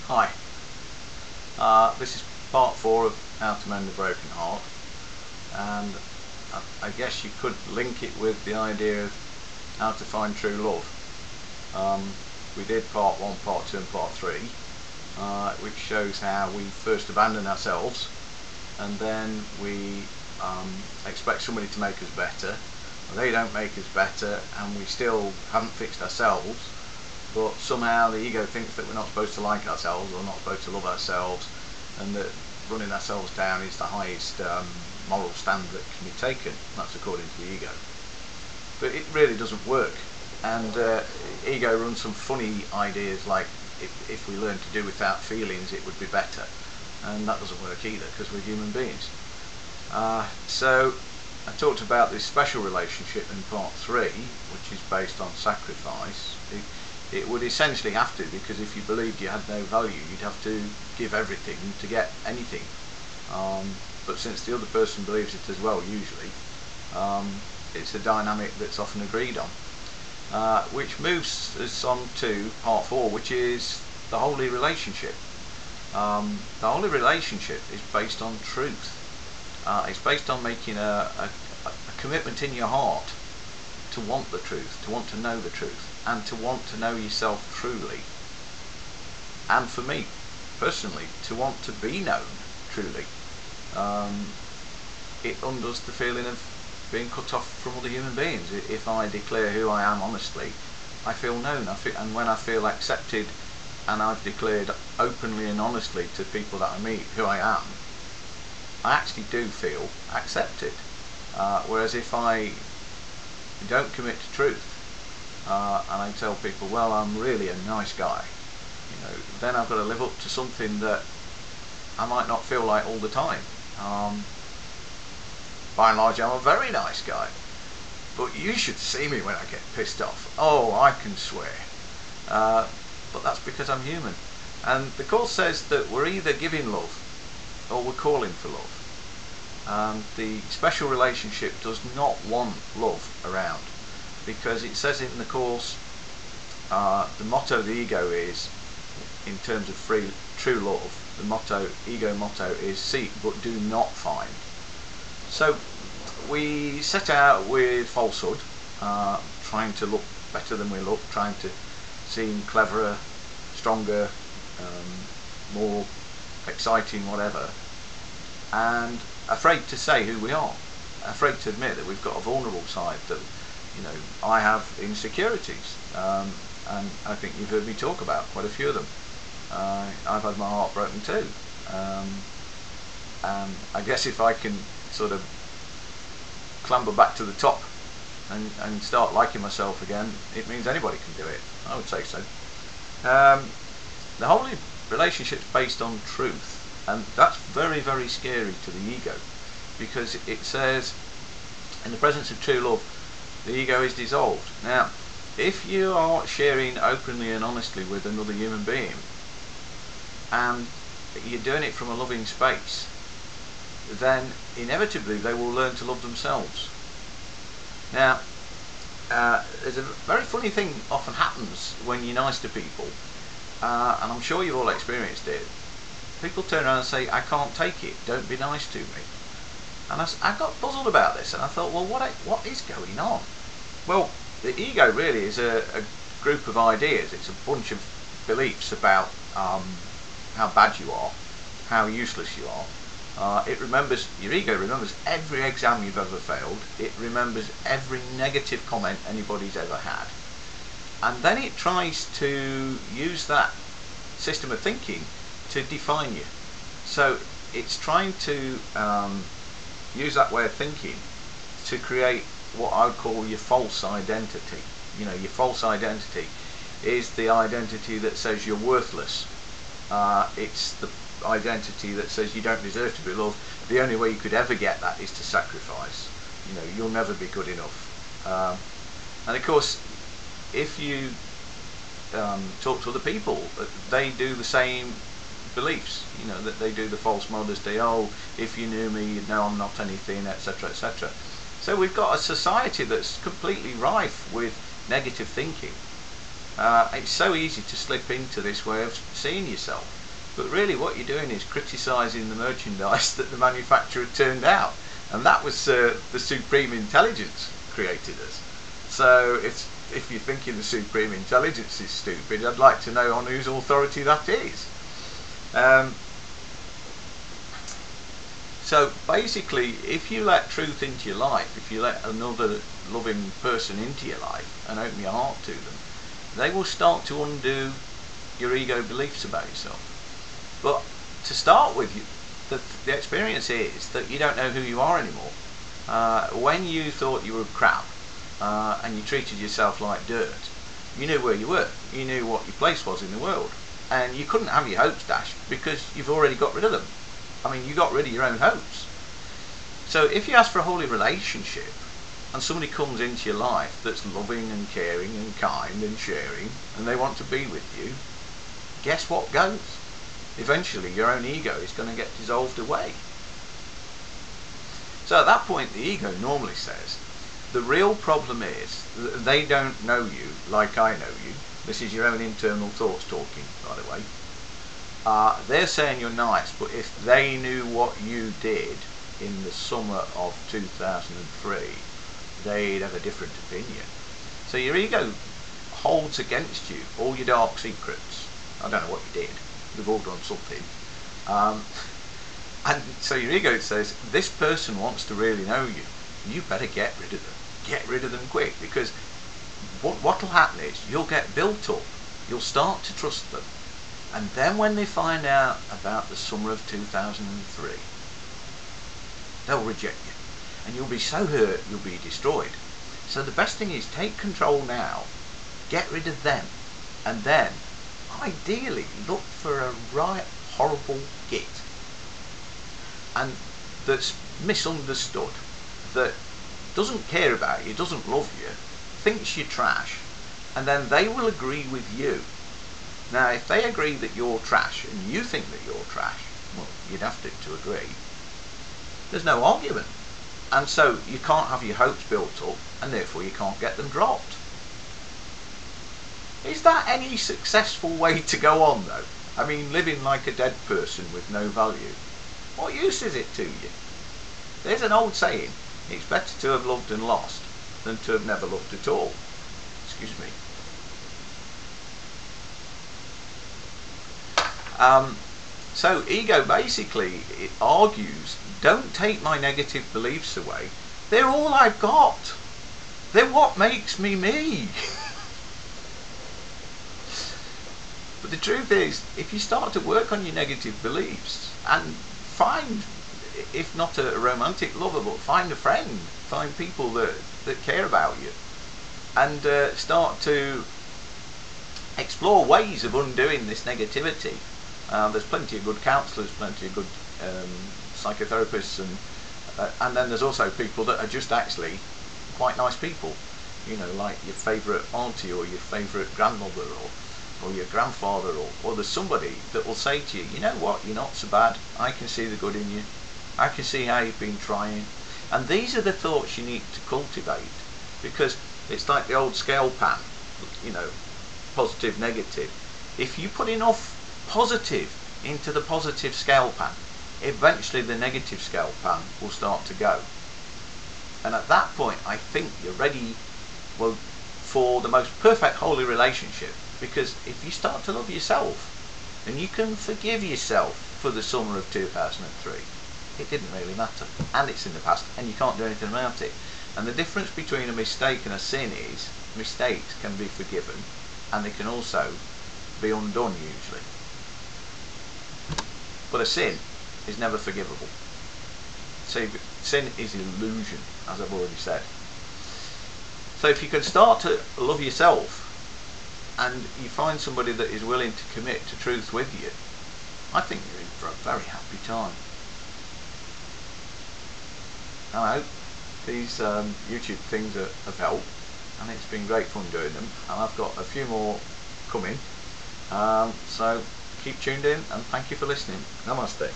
Hi, this is part 4 of How to Mend a Broken Heart, and I guess you could link it with the idea of how to find true love. We did part 1, part 2 and part 3, which shows how we first abandon ourselves and then we expect somebody to make us better. They don't make us better and we still haven't fixed ourselves, but somehow the ego thinks that we're not supposed to like ourselves or not supposed to love ourselves, and that running ourselves down is the highest moral standard that can be taken. That's according to the ego. But it really doesn't work, and ego runs some funny ideas like if we learn to do without feelings it would be better, and that doesn't work either because we're human beings. So I talked about this special relationship in part 3, which is based on sacrifice. It would essentially have to, because if you believed you had no value, you'd have to give everything to get anything. But since the other person believes it as well, usually, it's a dynamic that's often agreed on. Which moves us on to part 4, which is the holy relationship. The holy relationship is based on truth. It's based on making a commitment in your heart to want the truth, to want to know the truth, and to want to know yourself truly. And for me, personally, to want to be known truly. It undoes the feeling of being cut off from other human beings. If I declare who I am honestly, I feel known, and when I feel accepted and I've declared openly and honestly to people that I meet who I am, I actually do feel accepted. Whereas if I don't commit to truth, and I tell people, well, I'm really a nice guy, then I've got to live up to something that I might not feel like all the time. By and large, I'm a very nice guy, but you should see me when I get pissed off. Oh, I can swear. But that's because I'm human. And the Course says that we're either giving love or we're calling for love. The special relationship does not want love around, because it says in the Course, the motto of the ego is, in terms of true love, the ego motto is seek but do not find. So we set out with falsehood, trying to look better than we look, trying to seem cleverer, stronger, more exciting, whatever, and afraid to say who we are, afraid to admit that we've got a vulnerable side, that I have insecurities, and I think you've heard me talk about quite a few of them. I've had my heart broken too, and I guess if I can sort of clamber back to the top and start liking myself again, it means anybody can do it. I would say so. The holy relationship's based on truth, and that's very, very scary to the ego, because it says, in the presence of true love, the ego is dissolved. Now, if you are sharing openly and honestly with another human being, and you're doing it from a loving space, then inevitably they will learn to love themselves. Now, there's a very funny thing often happens when you're nice to people, and I'm sure you've all experienced it. People turn around and say, I can't take it, don't be nice to me. And I got puzzled about this, and I thought, well, what is going on? Well, the ego really is a group of ideas. It's a bunch of beliefs about how bad you are, how useless you are. Your ego remembers every exam you've ever failed. It remembers every negative comment anybody's ever had. And then it tries to use that system of thinking to define you. So it's trying to use that way of thinking to create what I would call your false identity. Your false identity is the identity that says you're worthless. It's the identity that says you don't deserve to be loved. The only way you could ever get that is to sacrifice. You'll never be good enough. And of course, if you talk to other people, they do the same beliefs. That they do the false modesty. Oh, if you knew me, you'd know I'm not anything, etc., etc. So we've got a society that's completely rife with negative thinking. It's so easy to slip into this way of seeing yourself, but really what you're doing is criticising the merchandise that the manufacturer turned out, and that was the supreme intelligence created us. So if you're thinking the supreme intelligence is stupid, I'd like to know on whose authority that is. So basically, if you let truth into your life, if you let another loving person into your life and open your heart to them, they will start to undo your ego beliefs about yourself. But to start with, the experience is that you don't know who you are anymore. When you thought you were crap and you treated yourself like dirt, you knew where you were, you knew what your place was in the world, and you couldn't have your hopes dashed because you've already got rid of them. I mean, you got rid of your own hopes. So if you ask for a holy relationship and somebody comes into your life that's loving and caring and kind and sharing, and they want to be with you, guess what goes? Eventually your own ego is going to get dissolved away. So at that point the ego normally says, the real problem is that they don't know you like I know you. This is your own internal thoughts talking, by the way. They're saying you're nice, but if they knew what you did in the summer of 2003, they'd have a different opinion. So your ego holds against you all your dark secrets. I don't know what you did. We've all done something. And so your ego says, this person wants to really know you. You better get rid of them. Get rid of them quick, because what'll happen is you'll get built up. You'll start to trust them. And then when they find out about the summer of 2003, they'll reject you. And you'll be so hurt, you'll be destroyed. So the best thing is take control now, get rid of them, and then, ideally, look for a right horrible git. And that's misunderstood, that doesn't care about you, doesn't love you, thinks you're trash, and then they will agree with you. Now, if they agree that you're trash and you think that you're trash, well, you'd have to agree. There's no argument. And so you can't have your hopes built up, and therefore you can't get them dropped. Is that any successful way to go on, though? I mean, living like a dead person with no value. What use is it to you? There's an old saying, it's better to have loved and lost than to have never loved at all. Excuse me. So ego basically, it argues, don't take my negative beliefs away. They're all I've got. They're what makes me me. But the truth is, if you start to work on your negative beliefs and find, if not a romantic lover, but find a friend, find people that care about you, and start to explore ways of undoing this negativity. There's plenty of good counsellors, plenty of good psychotherapists, and then there's also people that are just actually quite nice people, you know, like your favourite auntie or your favourite grandmother or your grandfather, or there's somebody that will say to you, you know what, you're not so bad, I can see the good in you, I can see how you've been trying. And these are the thoughts you need to cultivate, because it's like the old scale pan, you know, positive, negative. If you put enough positive into the positive scale pan, eventually the negative scale pan will start to go. And at that point, I think you're ready, well, for the most perfect holy relationship. Because if you start to love yourself, then you can forgive yourself for the summer of 2003. It didn't really matter, and it's in the past, and you can't do anything about it. And the difference between a mistake and a sin is, mistakes can be forgiven, and they can also be undone usually. But a sin is never forgivable. So sin is illusion, as I've already said. So if you can start to love yourself, and you find somebody that is willing to commit to truth with you, I think you're in for a very happy time. I hope these YouTube things have helped, and it's been great fun doing them, and I've got a few more coming, so keep tuned in, and thank you for listening. Namaste.